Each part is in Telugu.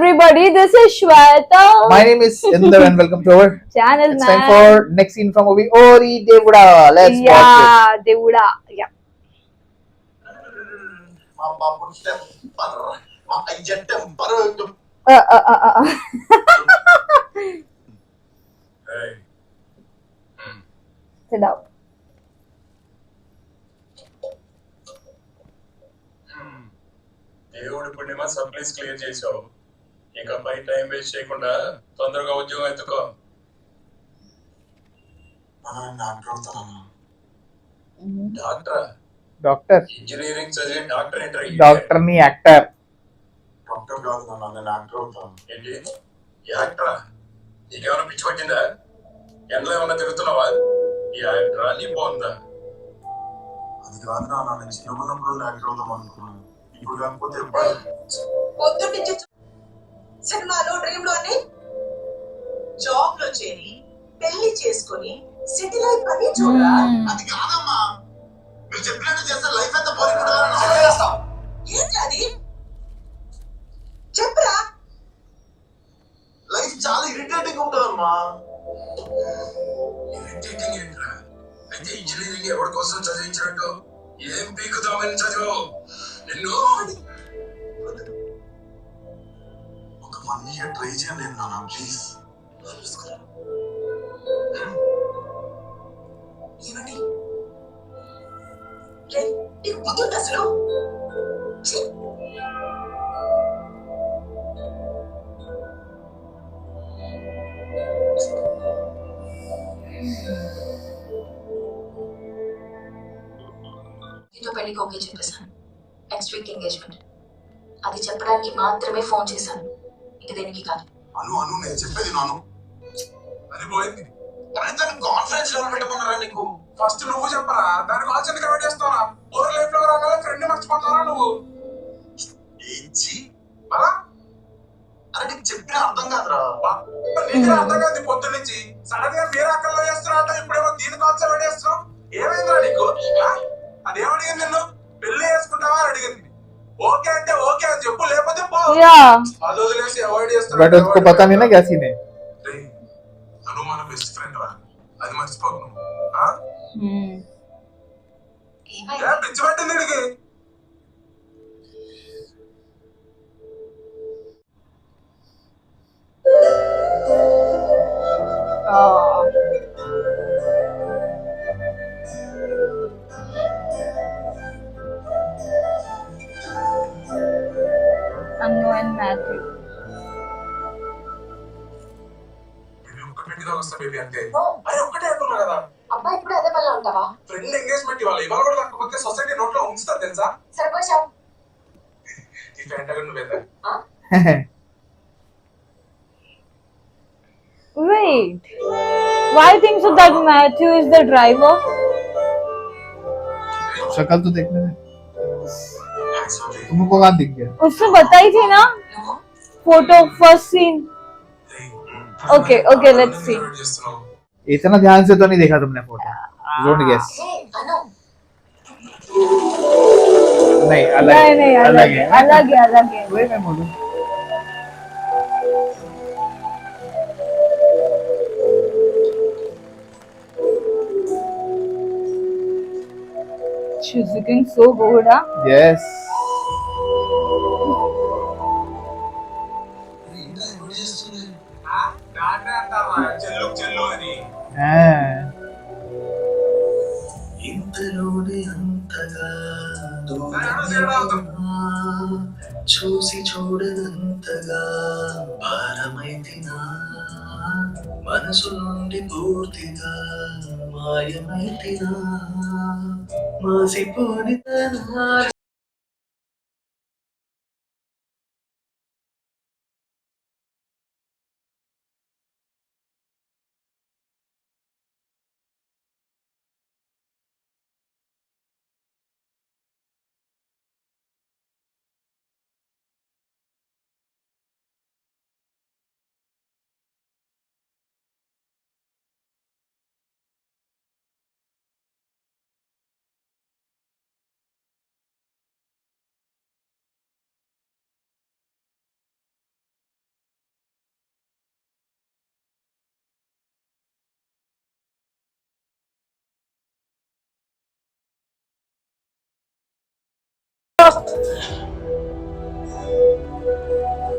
everybody, this is Shweta. My name is Inder and welcome to our channel. It's time for next scene from movie Ori Devuda. Let's watch it. Devuda. Yeah. Sit down. దేవుడి పుణ్యమా సప్లీస్ క్లియర్ చేసావు. ఇకపై టైం వేస్ట్ చేయకుండా తొందరగా ఉద్యోగం ఎత్తుకో. డాక్టర్ డాక్టర్ ఇంజనీరింగ్ చదివి డాక్టర్ ఏంటి? డాక్టర్ ని యాక్టర్. డాక్టర్ కాదు నాన్న, నేను యాక్టర్ అవుతాను. ఏంటి యాక్టరా? నీకేమైనా పిచ్చి పట్టిందా? ఎండలో ఏమన్నా తిరుగుతున్నావా? ఈ యాక్టరా నీ బాగుందా? అది కాదు నాన్న, నేను చిన్నప్పుడు యాక్టర్ అవుతాం అనుకున్నాను. ఇప్పుడు కాకపోతే పొద్దున్నుంచి సినిమాలో డ్రీమ్ లోని జాబ్ లో చేరి పెళ్లి చేసుకుని సిటీ లైఫ్ అని చూడరా? అది కాదమ్మా, మీరు చెప్పినట్టు చేస్తే లైఫ్ ఎంత బోరింగ్ ఉంటుందో. ఏంటి అది? చెప్పరా. లైఫ్ చాలా ఇరిటేటింగ్ ఉంటుందమ్మా. ఇరిటేటింగ్ ఏంట్రా? అయితే ఇంజనీరింగ్ ఎవరి కోసం చదివించినట్టు ఏం పీకుతామని చదివావు? నిన్ను ఒక 1 year ట్రై చేయలేదు నాన్న, ప్లీజ్. ఏమండి నీకు బుద్ధుంది అసలు? నీతో పెళ్లికి ఓకే చెప్పేశాను. Next week engagement. అది చెప్పడానికి మాత్రమే ఫోన్ చేశాను, ఇక దేనికి కాదు. అను అను నేను చెప్పేది నాను. అది పోయింది. కాన్ఫరెన్స్ లో పెట్టమన్నారా నీకు? ఫస్ట్ నువ్వు చెప్పరా, దాని కాల్స్ ఎందుకు అవాయిడ్ చేస్తావా? ఓవర్ లైఫ్ లో రాగానే ఫ్రెండ్ మర్చిపోతారా నువ్వు? ఏంచి అలా అరే నీకు చెప్పిన అర్థం కాదురా. నీకు అర్థం కాదు. పొద్దు నుంచి సడన్ గా మీరు అక్కల్లో చేస్తున్నా, ఇప్పుడేమో దీని కాల్స్ అవాయిడ్ చేస్తున్నావు. ఏమైందిరా నీకు? అదేమడిగింది? నిన్ను పెళ్లి చేసుకుంటావా అని అడిగింది. ఓకే అంటే ఓకే అని చెప్పు, లేకపోతే పో. అది వదిలేసి అవాయిడ్ చేస్తున్నా. बट उसको पता नहीं ना क्या सीन है. తను మన బెస్ట్ ఫ్రెండ్ రా, అది మర్చిపోకు నువ్వు. పిచ్చి పట్టింది వీడికి. Anu and Matthew. ఒక్కటిగా వస్తా బేబీ అంటే. అరే ఒక్కటే అంటున్నా కదా. అబ్బాయి ఇప్పుడు అదే పనిలో ఉంటావా? ఫ్రెండ్ ఎంగేజ్మెంట్ ఇవాళ ఇవాళ కూడా లేకపోతే సొసైటీ నోట్లో ఉంచుతారు తెలుసా? సరిపోయావు. ఈ ఫ్రెండ్ అక్కడ నువ్వు వెళ్తా. Wait. Why you think so that Matthew is the driver? शक्ल तो देखने में तुमको कहाँ दिख गया? उसने बताई थी ना photo first scene. Okay, let's see. इतना ध्यान से तो नहीं देखा तुमने फोटो. Don't guess. అను नहीं अलग है. अलग है. वही मैं बोलूं. She's looking so good, huh? Yes. చెల్లు చెల్లు అని ఇంతలోనే అంతగా చూసి చూడనంతగా భారమైతినా మనసు నుండి పూర్తిగా మాయమైతినా మాసిపోని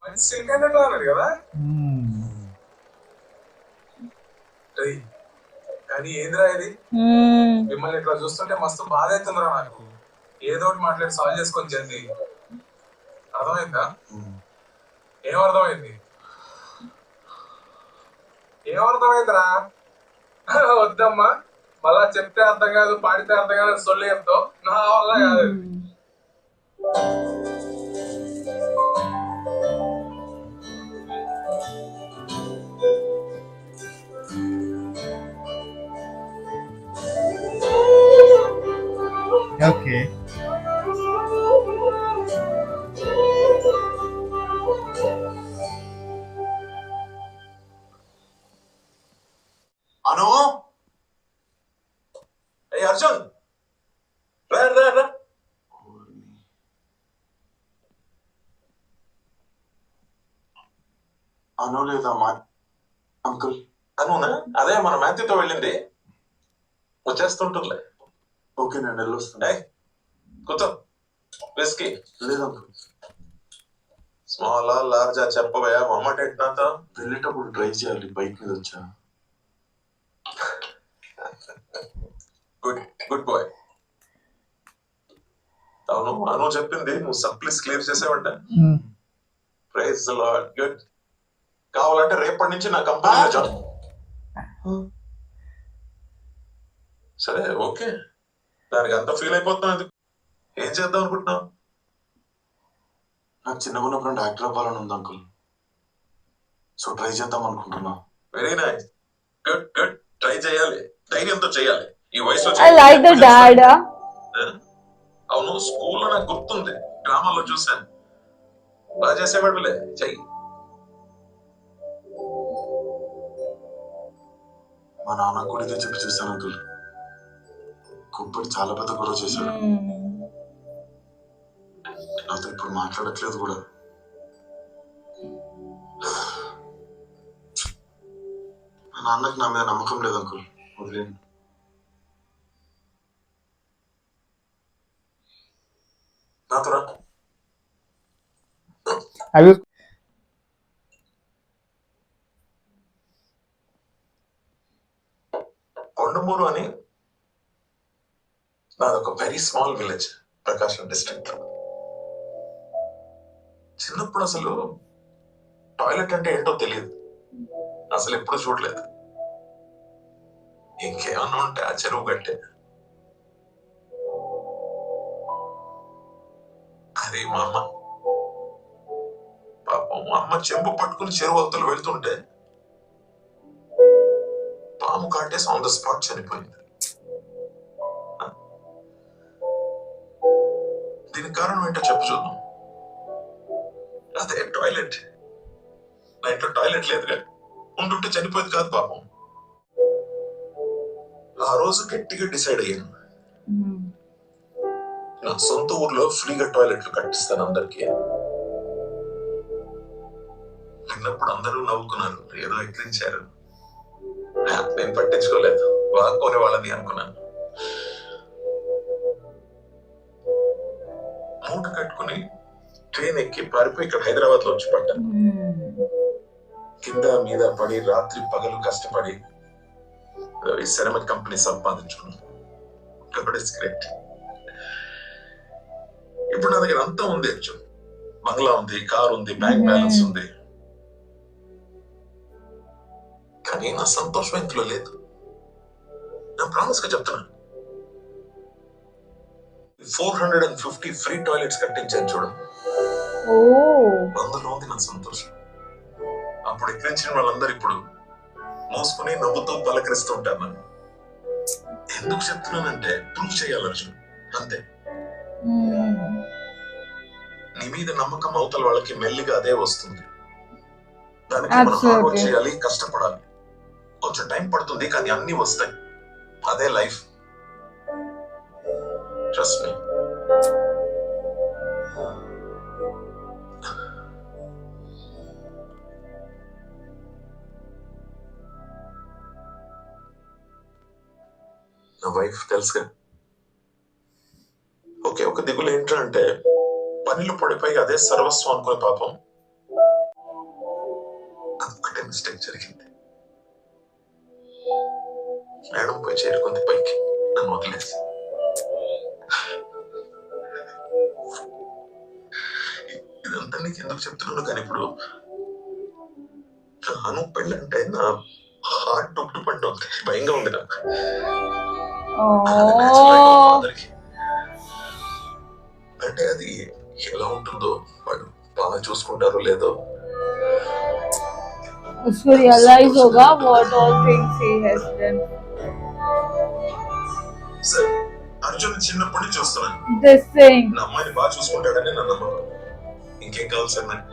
మంచి సింక్ అయినట్లు అన్నాడు కదా. ఏయ్, కానీ ఏందిరా ఇది, మిమ్మల్ని ఇట్లా చూస్తుంటే మస్తు బాధ అవుతుందిరా నాకు. ఏదో ఒకటి మాట్లాడి సాల్వ్ చేసుకొని జల్ది. అర్థమైందా? ఏమర్థమైంది? ఏమర్థమైందిరా? వద్దమ్మా, మళ్ళా చెప్తే అర్థం కాదు, పాడితే అర్థం కాదు, సొల్లి చెప్తావు. నా వల్ల కాదు. ఓకే. అను, ఏ అర్జున్, రా రా రా. అను లేదమ్మా అంకుల్. అనునా? అదే మన మ్యాథ్యూతో వెళ్ళింది, వచ్చేస్తుంటుందిలే. ఓకే నేను వెళ్ళొస్తాను. ఏయ్, కూర్చో. విస్కీ లేదు అంకుల్, స్మాలా లార్జా చెప్పవయా, మమ్మటేట్ నాతో. వెళ్ళేటప్పుడు ట్రై చేయాలి, బైక్ మీద వచ్చా. Good good boy. అవును, అను చెప్పింది నువ్వు సప్లీస్ క్లియర్ చేసేవంట. Praise the lord. గుడ్. కావాలంటే రేపటి నుంచి నా కంపెనీలో జాబ్. సరే ఓకే, దానికి అంత ఫీల్ అయిపోతున్నావు ఎందుకు? ఏం చేద్దాం అనుకుంటున్నావు? నాకు చిన్నగా ఉన్నప్పుడు డాక్టర్ అవ్వాలని ఉంది అంకుల్, సో ట్రై చేద్దాం అనుకుంటున్నా. Very nice. Good good. Try చేయాలి, ధైర్యంతో చేయాలి. ఈ వయసులో I like the dad. అవును, స్కూల్లో నాకు గుర్తుంది, డ్రామాలో చూసాను. బాగా చేసేవాడులే, చెయ్యి. మా నాన్న కూడా ఇదే చెప్పి చూస్తాను అంకుల్. కుప్పటి చాలా పెద్ద గొడవ చేశాడు, నాతో ఇప్పుడు మాట్లాడట్లేదు కూడా. మా నాన్నకి నా మీద నమ్మకం లేదు అంకుల్, వదిలేండి. నాతో రా. I was కొండమూరు అని నాదొక వెరీ స్మాల్ విలేజ్, ప్రకాశం డిస్ట్రిక్ట్ లో. చిన్నప్పుడు అసలు టాయిలెట్ అంటే ఏంటో తెలియదు, అసలు ఎప్పుడు చూడలేదు. ఇంకేమన్నా ఉంటే ఆ చెరువు గట్టే. అది మా అమ్మ. పాపం మా అమ్మ చెంబు పట్టుకుని చెరువు అవతలు వెళ్తుంటే పాము కాటేసి ఆన్ ద స్పాట్ చనిపోయింది. దీనికి కారణం ఏంటో చెప్పు చూద్దాం. అదే టాయిలెట్. నా ఇంట్లో టాయిలెట్ లేదుగా, ఉంటుంటే చనిపోయేది కాదు పాపం. ఆ రోజు గట్టిగా డిసైడ్ అయ్యాను, నా సొంత ఊర్లో ఫ్రీగా టాయిలెట్లు కట్టిస్తాను అందరికీ. విన్నప్పుడు అందరూ నవ్వుకున్నారు, ఏదో ఎక్కిరించారు. నేను పట్టించుకోలేదు, వాడుకోనే వాళ్ళని అనుకున్నాను. మూట కట్టుకుని ట్రైన్ ఎక్కి పారిపోయి ఇక్కడ హైదరాబాద్ లో వచ్చి పడ్డాను. కింద మీద పడి రాత్రి పగలు కష్టపడి ఈ సెరమిక్ కంపెనీ సంపాదించుకున్నాను. గ్రేట్. ఇప్పుడు నా దగ్గర అంతా ఉంది, బంగ్లా ఉంది, కార్ ఉంది, బ్యాంక్ బ్యాలెన్స్ ఉంది. కానీ నా సంతోషం ఇంట్లో లేదు. నా ప్రామిస్ గా చెప్తున్నాను, 450 ఫ్రీ టాయిలెట్స్ కట్టించాను చూడు, అందులో ఉంది నా సంతోషం. అప్పుడు ఎక్కించిన వాళ్ళందరూ ఇప్పుడు మోసుకుని నవ్వుతూ పలకరిస్తుంటారు నన్ను. ఎందుకు చెప్తున్నానంటే ప్రూవ్ చేయాలి అర్జున్, అంతే. నీ మీద నమ్మకం అవతల వాళ్ళకి మెల్లిగా అదే వస్తుంది. దానికి మనం హార్డ్ వర్క్ చేయాలి, కష్టపడాలి. కొంచెం టైం పడుతుంది, కానీ అన్ని వస్తాయి. అదే లైఫ్. Trust me. నా వైఫ్ తెలుసుగా. ఓకే, ఒక దిగులు ఏంటంటే పనిలో పడిపోయి అదే సర్వస్వం అనుకునే పాపం ఒక్కటే మిస్టేక్ జరిగింది. మేడం పోయి చేరుకుంది పైకి, నన్ను వదిలేసి. ఇదంతా నీకు ఎందుకు చెప్తున్నాను కానీ ఇప్పుడు రాను పెళ్ళంటే నా హార్ట్ టుప్పు పడ్డ ఉంది, భయంగా ఉంది నాకు. అందరికి అంటే అది ఎలా ఉంటుందో, వాళ్ళు బాగా చూసుకుంటారో లేదో. उसको realize होगा what all things he has done. సరే, అర్జున్ చిన్నప్పటి నుంచి వస్తున్నాను. This thing. నా అమ్మాయిని బాగా చూసుకుంటాడని నా నమ్మకం. ఇంకేం కావాలి సార్ నాకు?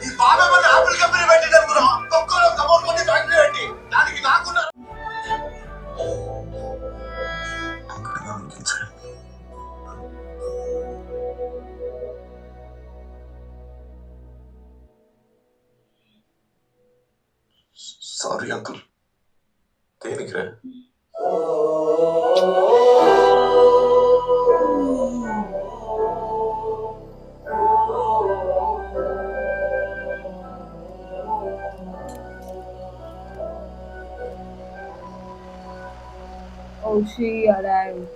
ఈ బాబా మన ఆపిల్ కంపెనీ పెట్టినారు బ్రో. ఒక్కరో కమోన్ కొని ఫ్యాక్టరీ పెట్టి దానికి నాకున్నారు. Sorry uncle. దేనికి రా? Oh, she arrived.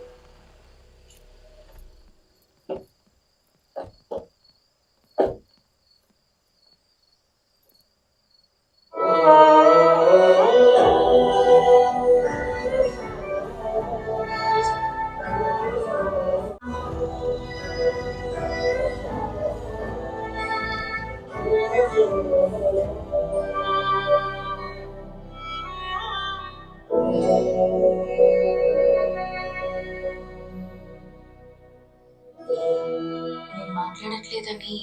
నేను మాట్లాడట్లేదని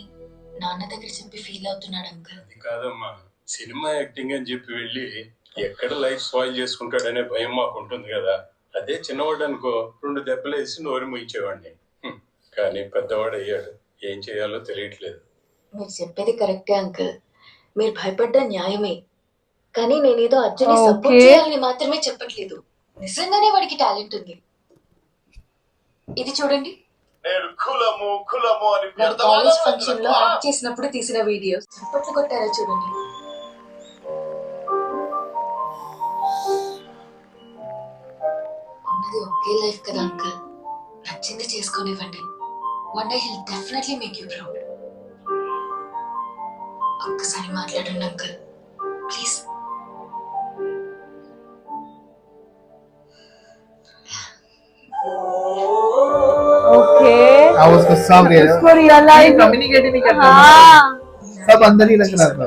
నాన్న దగ్గర చెప్పి ఫీల్ అవుతున్నాడు అంకుల్. అది కాదమ్మా, సినిమా యాక్టింగ్ అని చెప్పి వెళ్ళి ఎక్కడ లైఫ్ స్పాయిల్ చేసుకుంటాడనే భయం మాకు ఉంటుంది కదా. అదే చిన్నవాడు అనుకో, 2 దెబ్బలు వేసి నోరు ముయించేవాడిని. కానీ పెద్దవాడు అయ్యాడు, ఏం చేయాలో తెలియట్లేదు. మీరు చెప్పేది కరెక్టే అంకుల్, మీరు భయపడ్డ న్యాయమే. కానీ నేనేదో అర్జున్ని సపోర్ట్ Okay. చేయాలని మాత్రమే చెప్పట్లేదు. నిజంగానే వాడికి టాలెంట్ ఉంది. ఇది చూడండి, నేను కులము కులము అని నా కాలేజ్ ఫంక్షన్ లో యాక్ట్ చేసినప్పుడు తీసిన వీడియోస్. చప్పట్లు కొట్టారో చూడండి. ఉన్నది ఒకే లైఫ్ కదా అంకుల్, నచ్చింది చేసుకోనివ్వండి. One day he'll definitely make you proud. ఒక్కసారి మాట్లాడండి అంకుల్ ప్లీజ్. Okay. हाँ उसको सब उसको realize. कम्युनिकेट ही नहीं करता, हाँ. सब अंदर ही रख रहा था.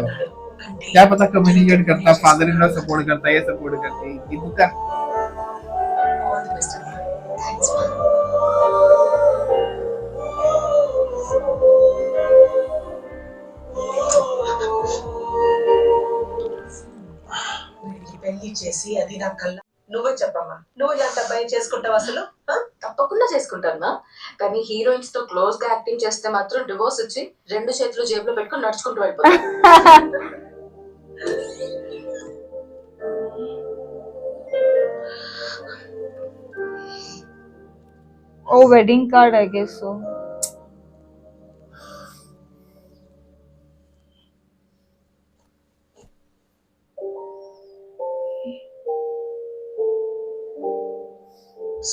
అంటే क्या पता कम्युनिकेट करता, फादर इन लॉ सपोर्ट करता, ये सपोर्ट करती, इनका all the best uncle. Thanks మా. వీడికి పెళ్లి చేసి అది నా కళ్ళ. నువ్వే చెప్పమ్మా, నువ్వు ఎంత భయం చేసుకుంటావు అసలు? ఆ? తప్పకుండా చేసుకుంటాను, కానీ హీరోయిన్స్ తో క్లోజ్ గా యాక్టింగ్ చేస్తే మాత్రం డివోర్స్ ఇచ్చి 2 చేతులు జేబులో పెట్టుకుని నడుచుకుంటూ వెళ్ళిపోతాను. Oh, wedding card, I guess so.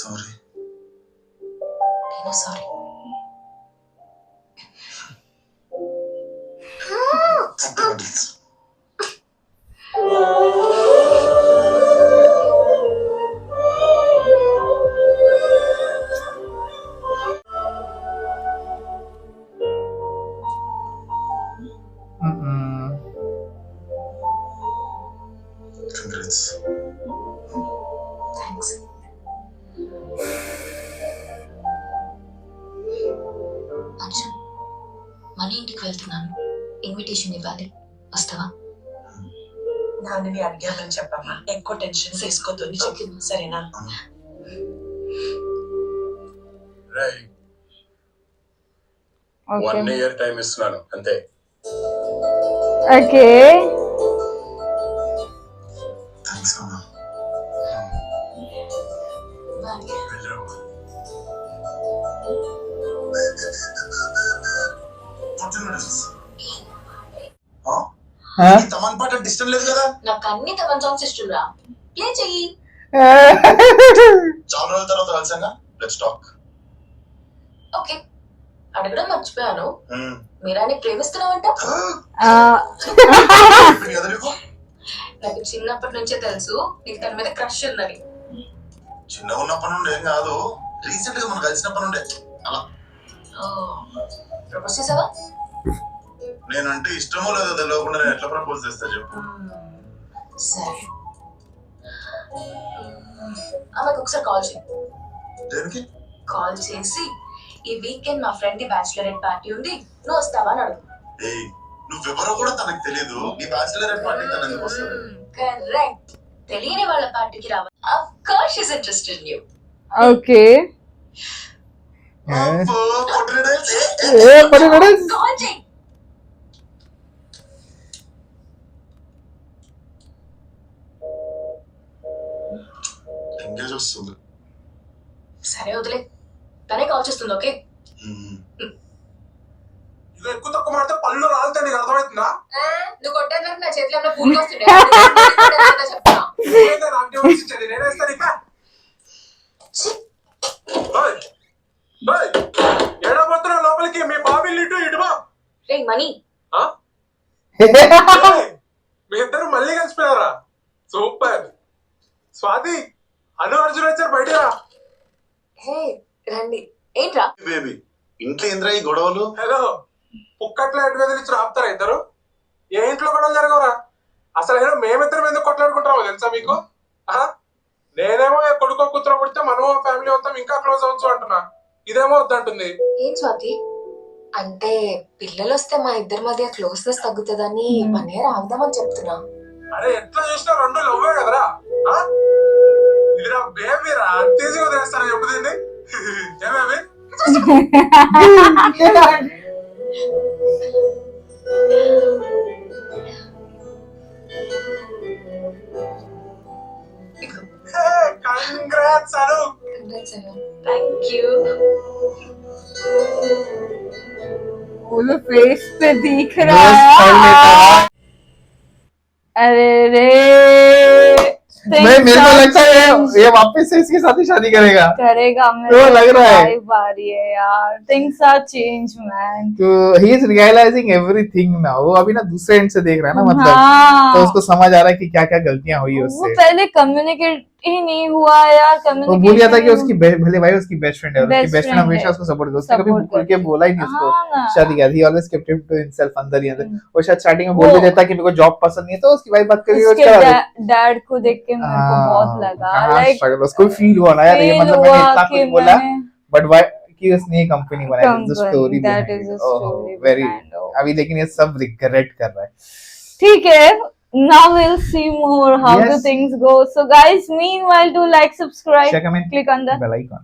Sorry. నేను సారీ. కంగ్రాట్స్. థ్యాంక్స్. అర్జున్, మన ఇంటికి వెళ్తున్నాను, ఇన్విటేషన్ ఇవ్వాలి, వస్తావా? నాన్నని అడిగామని చెప్పమ్మా, ఎక్కువ టెన్షన్ తీసుకోవద్దు అని చెప్పు, సరేనా? Right, Okay. 1 year టైం ఇస్తున్నాను అంతే. Okay. థ్యాంక్స్ అమ్మా. బాయ్. వెళ్ళరమ్మా. ఈ తమన్ పాట అంటే ఇష్టం లేదు కదా. నాకు అన్ని తమన్ సాంగ్స్ ఇష్టం రా, ప్లే చెయ్యి. చాలా రోజుల తర్వాత కలిసాగా, లెట్స్ టాక్. ఓకే, అడగడం మర్చిపోయాను, మీరాని ప్రేమిస్తున్నావంట? నాకు చిన్నప్పటి నుంచే తెలుసు నీకు తన మీద క్రష్ ఉందని. చిన్నగా ఉన్నప్పటి నుండి ఏం కాదు, రీసెంట్ గా మనం కలిసినప్పటి నుండే అలా. ప్రపోజ్ చేసావా? నేనంటే ఇష్టమో లేదో తెలియకుండా నేను ఎట్లా ప్రపోజ్ చేస్తా చెప్పు. సరే, ఆమెకు ఒకసారి కాల్ చేయి. దేనికి? కాల్ చేసి ఈ వీకెండ్ మా ఫ్రెండ్ ది బ్యాచిలరేట్ పార్టీ ఉంది, నువ్వు వస్తావా అని అడుగు. ఏయ్, నువ్వెవరో కూడా తనకు తెలియదు, నీ బ్యాచిలర్ పార్టీ తన ఎందుకు వస్తుంది? కరెక్ట్, తెలియని వాళ్ళ పార్టీకి రావాలి. Of course she is interested in you. Okay, అబ్బో, పొట్టినడేస్. కాల్ చేయి. ఎంగేజ్ వస్తుంది. సరే వదిలే, తనే కాల్ చేస్తుంది. ఓకే, ఇక ఎక్కువ తక్కువ మాడితే పళ్ళు రాలితే నీకు అర్థమవుతుందా? నువ్వు కొట్టాను నా చేతిలో ఏమైనా పూలు వస్తుండే చెప్తా. నువ్వేందే నాకు డివోర్స్ ఇచ్చేది? నేనేస్తాను ఇక. ఓయ్, ఓయ్, ఏడబోతున్నావు లోపలికి? మీ బాబిల్లు ఇటు ఇటువా. రే మనీ, మీ ఇద్దరు మళ్ళీ కలిసిపోయారా? సూపర్. స్వాతి, అను అర్జున్ వచ్చారు, బయటరా. హే రండి. ఏంట్రా? బేబీ, ఇంట్లో ఏంద్రా ఈ గొడవలు? హలో, పుక్కట్లో ఎటు మీద ఇచ్చి ఆపుతారా ఇద్దరు? ఏ ఇంట్లో గొడవలు జరగవరా? అసలు ఏదో మేమిద్దరం ఎందుకు కొట్లాడుకుంటామో తెలుసా మీకు? నేనేమో కొడుకో కూతురు పుడితే మనమో ఫ్యామిలీ అవుతాం, ఇంకా క్లోజ్ అవచ్చు అంటున్నా, ఇదేమో వద్దంటుంది. ఏం స్వాతి, అంటే పిల్లలు వస్తే మా ఇద్దరి మధ్య క్లోజ్నెస్ తగ్గుతుందని 1 year ఆగుదామని చెప్తున్నా. అరే ఎట్లా చేసినా 2 లవ్వే కదరా. ఇది నా బేబీరా, అంతేజీగా వదిలేస్తారా చెప్పు దీన్ని? ఏ baby? Congrats Anu. Thank you. वो फेस पे दिख रहा है. अरे रे, मेरे को लगता है ये वापस से इसके साथ ही शादी करेगा. मेरे तो लग रहा है. आ रही है यार, things are changed man. तो he is realizing everything now. वो अभी ना दूसरे एंड से देख रहा है ना, मतलब हाँ, तो उसको समझ आ रहा है कि क्या क्या गलतियां हुई वो उससे. पहले कम्युनिकेट ही नहीं हुआ यार. वो भूल गया था कि उसकी भले भाई उसकी बेस्ट फ्रेंड है, उसकी Best बेस्ट फ्रेंड friend हमेशा है. उसको सपोर्ट करती है. उसने कभी Support खुल के बोला ही नहीं उसको हाँ ना. शादी का. He always kept him to himself अंदर ही अंदर. वो शायद स्टार्टिंग में बोल भी देता कि मेरे को जॉब पसंद नहीं है, तो उसकी वाइफ बात करी उसके उसका डैड को देख के मेरे को बहुत लगा, लाइक स्ट्रगल उसको फील हुआ ना यार, ये मतलब मैंने इतना कुछ बोला बट व्हाई कि उसने ये कंपनी बनाई. The story that is a story very behind all. अभी लेकिन ये सब रिग्रेट कर रहा है. ठीक है, now we'll see more how Yes. the things go. So guys, meanwhile do like, subscribe, Share, comment, click on the bell icon.